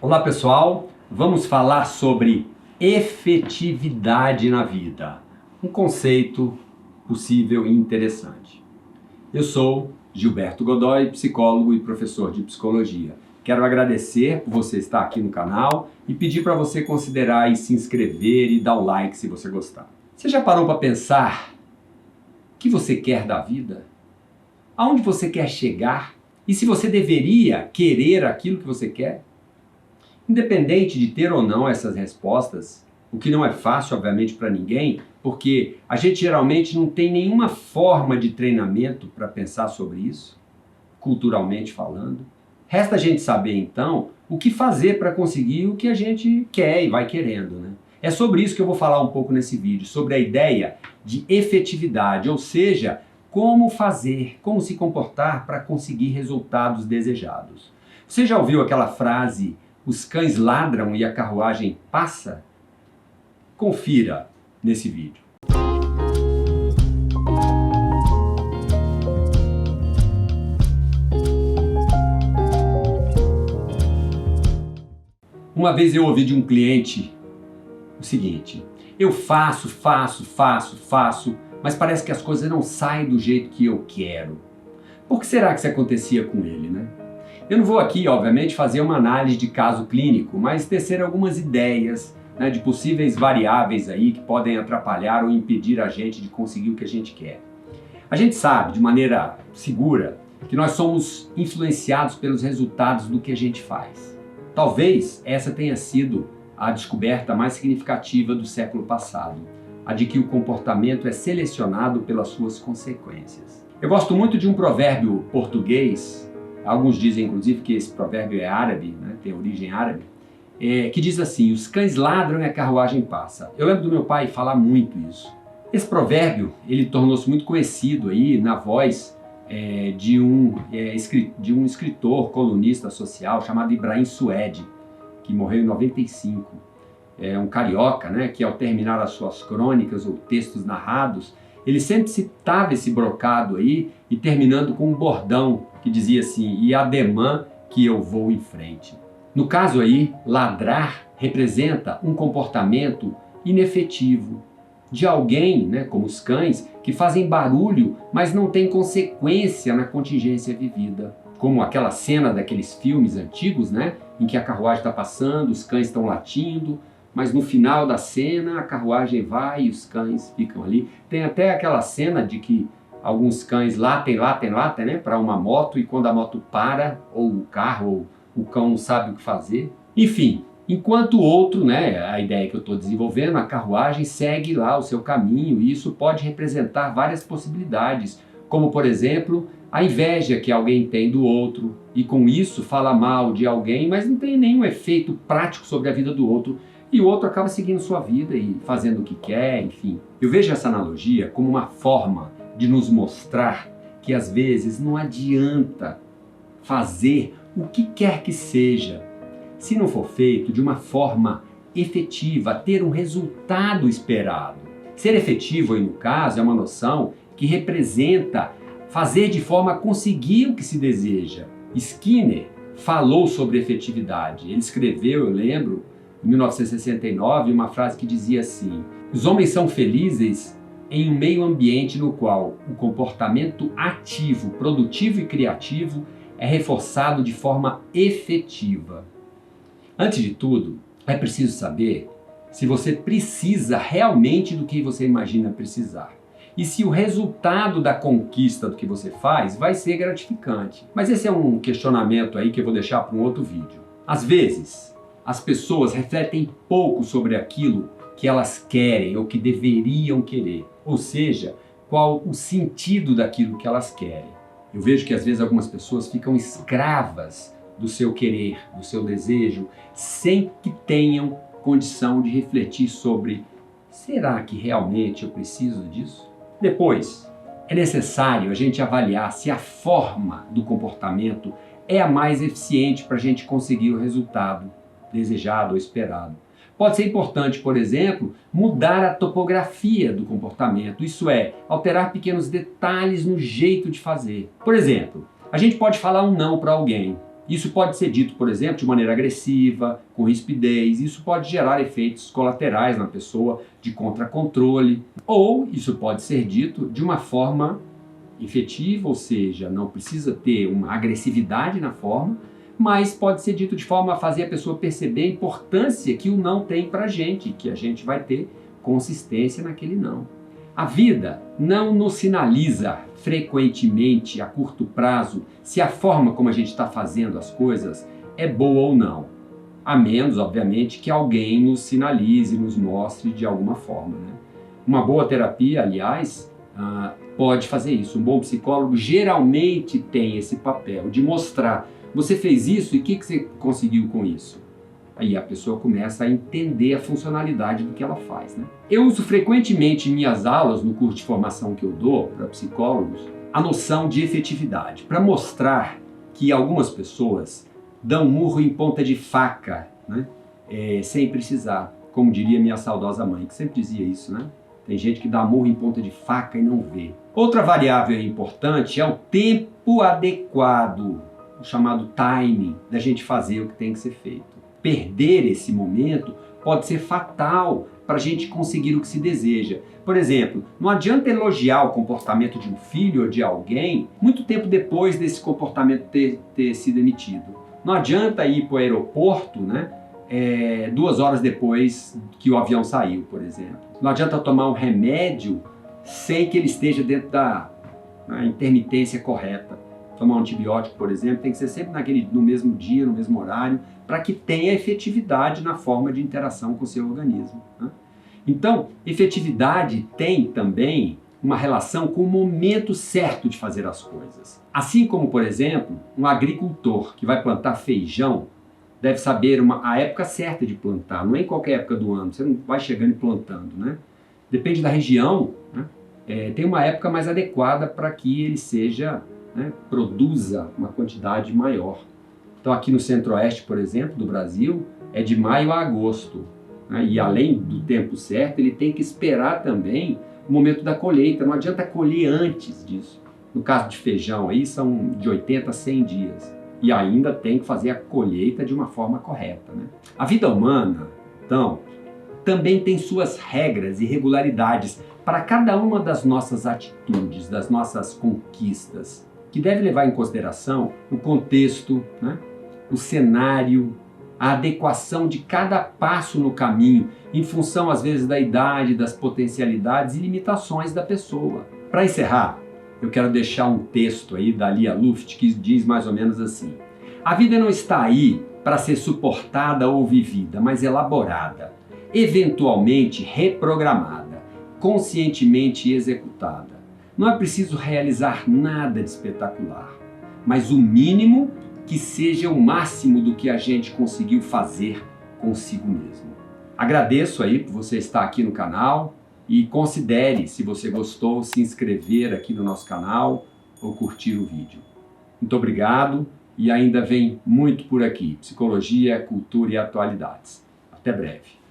Olá pessoal, vamos falar sobre efetividade na vida, um conceito possível e interessante. Eu sou Gilberto Godoy, psicólogo e professor de psicologia. Quero agradecer por você estar aqui no canal e pedir para você considerar e se inscrever e dar o like se você gostar. Você já parou para pensar o que você quer da vida? Aonde você quer chegar? E se você deveria querer aquilo que você quer? Independente de ter ou não essas respostas, o que não é fácil, obviamente, para ninguém, porque a gente geralmente não tem nenhuma forma de treinamento para pensar sobre isso, culturalmente falando. Resta a gente saber, então, o que fazer para conseguir o que a gente quer e vai querendo, né? É sobre isso que eu vou falar um pouco nesse vídeo, sobre a ideia de efetividade, ou seja, como fazer, como se comportar para conseguir resultados desejados. Você já ouviu aquela frase: os cães ladram e a carruagem passa? Confira nesse vídeo. Uma vez eu ouvi de um cliente o seguinte: eu faço, mas parece que as coisas não saem do jeito que eu quero. Por que será que isso acontecia com ele, né? Eu não vou aqui, obviamente, fazer uma análise de caso clínico, mas tecer algumas ideias, né, de possíveis variáveis aí que podem atrapalhar ou impedir a gente de conseguir o que a gente quer. A gente sabe, de maneira segura, que nós somos influenciados pelos resultados do que a gente faz. Talvez essa tenha sido a descoberta mais significativa do século passado, a de que o comportamento é selecionado pelas suas consequências. Eu gosto muito de um provérbio português. Alguns dizem, inclusive, que esse provérbio é árabe, né? Tem origem árabe, que diz assim: os cães ladram e a carruagem passa. Eu lembro do meu pai falar muito isso. Esse provérbio, ele tornou-se muito conhecido aí na voz de um escritor, colunista social chamado Ibrahim Suede, que morreu em 95. É um carioca, né, que ao terminar as suas crônicas ou textos narrados, ele sempre citava esse brocado aí e terminando com um bordão que dizia assim: e ademã que eu vou em frente. No caso aí, ladrar representa um comportamento inefetivo de alguém, né, como os cães, que fazem barulho, mas não tem consequência na contingência vivida. Como aquela cena daqueles filmes antigos, né, em que a carruagem está passando, os cães estão latindo, mas no final da cena a carruagem vai e os cães ficam ali. Tem até aquela cena de que alguns cães latem, né, para uma moto, e quando a moto para, ou o carro, ou o cão não sabe o que fazer. Enfim, enquanto o outro, né, a ideia que eu estou desenvolvendo, a carruagem segue lá o seu caminho, e isso pode representar várias possibilidades, como por exemplo, a inveja que alguém tem do outro, e com isso fala mal de alguém, mas não tem nenhum efeito prático sobre a vida do outro, e o outro acaba seguindo sua vida e fazendo o que quer, enfim. Eu vejo essa analogia como uma forma de nos mostrar que às vezes não adianta fazer o que quer que seja, se não for feito de uma forma efetiva, ter um resultado esperado. Ser efetivo aí no caso é uma noção que representa fazer de forma a conseguir o que se deseja. Skinner falou sobre efetividade. Ele escreveu, eu lembro, em 1969, uma frase que dizia assim: os homens são felizes em um meio ambiente no qual o comportamento ativo, produtivo e criativo é reforçado de forma efetiva. Antes de tudo, é preciso saber se você precisa realmente do que você imagina precisar. E se o resultado da conquista do que você faz vai ser gratificante. Mas esse é um questionamento aí que eu vou deixar para um outro vídeo. Às vezes, as pessoas refletem pouco sobre aquilo que elas querem ou que deveriam querer. Ou seja, qual o sentido daquilo que elas querem. Eu vejo que às vezes algumas pessoas ficam escravas do seu querer, do seu desejo, sem que tenham condição de refletir sobre: será que realmente eu preciso disso? Depois, é necessário a gente avaliar se a forma do comportamento é a mais eficiente para a gente conseguir o resultado desejado ou esperado. Pode ser importante, por exemplo, mudar a topografia do comportamento, isso é, alterar pequenos detalhes no jeito de fazer. Por exemplo, a gente pode falar um não para alguém, Isso pode ser dito, por exemplo, de maneira agressiva, com rispidez. Isso pode gerar efeitos colaterais na pessoa de contracontrole. Ou isso pode ser dito de uma forma efetiva, ou seja, não precisa ter uma agressividade na forma, mas pode ser dito de forma a fazer a pessoa perceber a importância que o não tem para a gente, que a gente vai ter consistência naquele não. A vida não nos sinaliza frequentemente, a curto prazo, se a forma como a gente está fazendo as coisas é boa ou não. A menos, obviamente, que alguém nos sinalize, nos mostre de alguma forma, né? Uma boa terapia, aliás, pode fazer isso. Um bom psicólogo geralmente tem esse papel de mostrar: você fez isso e o que você conseguiu com isso? Aí a pessoa começa a entender a funcionalidade do que ela faz, né? Eu uso frequentemente em minhas aulas, no curso de formação que eu dou para psicólogos, a noção de efetividade, para mostrar que algumas pessoas dão murro em ponta de faca, né? Sem precisar, como diria minha saudosa mãe, que sempre dizia isso, né? Tem gente que dá murro em ponta de faca e não vê. Outra variável importante é o tempo adequado, o chamado timing, da gente fazer o que tem que ser feito. Perder esse momento pode ser fatal para a gente conseguir o que se deseja. Por exemplo, não adianta elogiar o comportamento de um filho ou de alguém muito tempo depois desse comportamento ter sido emitido. Não adianta ir para o aeroporto, né, 2 horas depois que o avião saiu, por exemplo. Não adianta tomar um remédio sem que ele esteja dentro da intermitência correta. Tomar um antibiótico, por exemplo, tem que ser sempre no mesmo dia, no mesmo horário, para que tenha efetividade na forma de interação com o seu organismo, né? Então, efetividade tem também uma relação com o momento certo de fazer as coisas. Assim como, por exemplo, um agricultor que vai plantar feijão deve saber a época certa de plantar. Não é em qualquer época do ano, você não vai chegando e plantando, né? Depende da região, né? Tem uma época mais adequada para que ele seja, né, produza uma quantidade maior. Então aqui no centro-oeste, por exemplo, do Brasil, é de maio a agosto, né? E além do tempo certo, ele tem que esperar também o momento da colheita. Não adianta colher antes disso. No caso de feijão, aí são de 80 a 100 dias. E ainda tem que fazer a colheita de uma forma correta, né? A vida humana, então, também tem suas regras e regularidades para cada uma das nossas atitudes, das nossas conquistas, que deve levar em consideração o contexto, né, o cenário, a adequação de cada passo no caminho, em função, às vezes, da idade, das potencialidades e limitações da pessoa. Para encerrar, eu quero deixar um texto aí da Lia Luft que diz mais ou menos assim: a vida não está aí para ser suportada ou vivida, mas elaborada, eventualmente reprogramada, conscientemente executada. Não é preciso realizar nada de espetacular, mas o mínimo que seja o máximo do que a gente conseguiu fazer consigo mesmo. Agradeço aí por você estar aqui no canal e considere, se você gostou, se inscrever aqui no nosso canal ou curtir o vídeo. Muito obrigado e ainda vem muito por aqui. Psicologia, cultura e atualidades. Até breve.